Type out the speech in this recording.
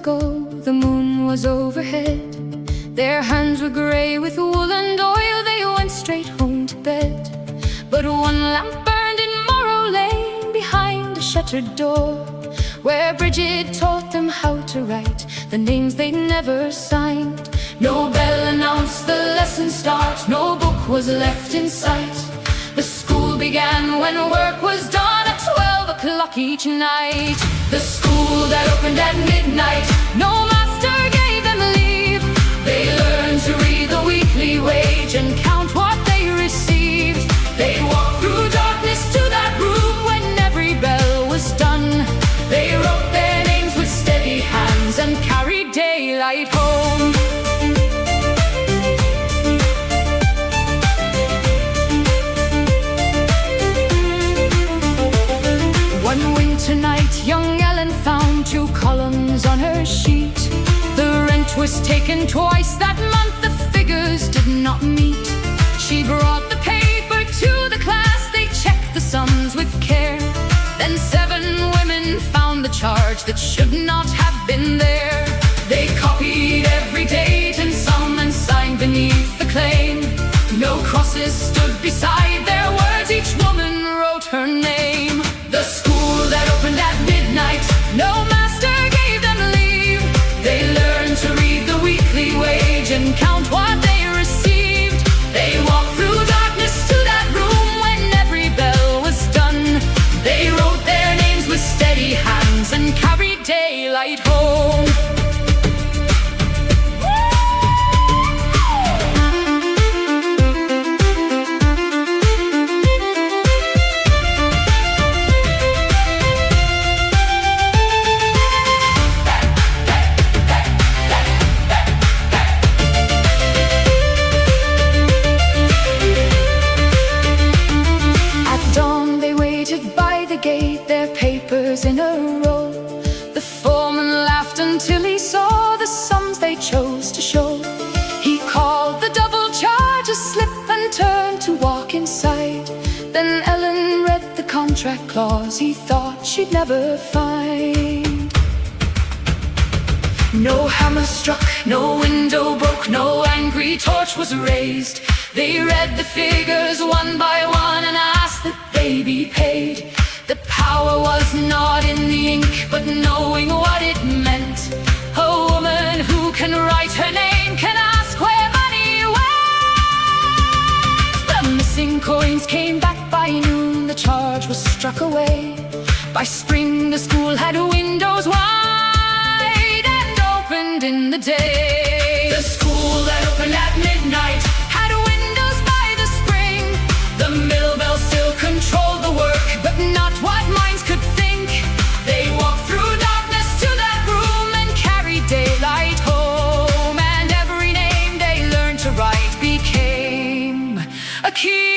go, the moon was overhead. Their hands were grey with wool and oil, they went straight home to bed. But one lamp burned in Morrow Lane, behind a shuttered door, where Brigid taught them how to write the names they'd never signed. No bell announced the lesson start, no book was left in sight. The school began when work was done at 12 o'clock each night. The school that opened at midnight, no master gave them leave. They learned to read the weekly wage and count what they received. They walked through darkness to that room when every bell was done. They wrote their names with steady hands and carried daylight home. One winter night, young Ellen found 2 columns on her sheet. The rent was taken twice that month, the figures did not meet. She brought the paper to the class, they checked the sums with care. Then 7 women found the charge that should not have been there. They copied every date and sum and signed beneath the claim. No crosses stood beside their words, each woman wrote her name. The school that opened at midnight, no master gave them leave. They learned to read the weekly wage and count what they received. They walked through darkness to that room when every bell was done. They wrote their names with steady hands and carried daylight home. Gate, their papers in a row. The foreman laughed until he saw the sums they chose to show. He called the double charge a slip and turned to walk inside. Then Ellen read the contract clause he thought she'd never find. No hammer struck, no window broke, no angry torch was raised. They read the figures one by one and asked that they be paid. The power was not in the ink, but knowing what it meant. A woman who can write her name can ask where money went. The missing coins came back by noon, the charge was struck away. By spring the school had windows wide and opened in the day. The school that opened at midnight had windows by the spring. The mill bell still controlled the work, but not what minds could think. They walked through darkness to that room and carried daylight home. And every name they learned to write became a key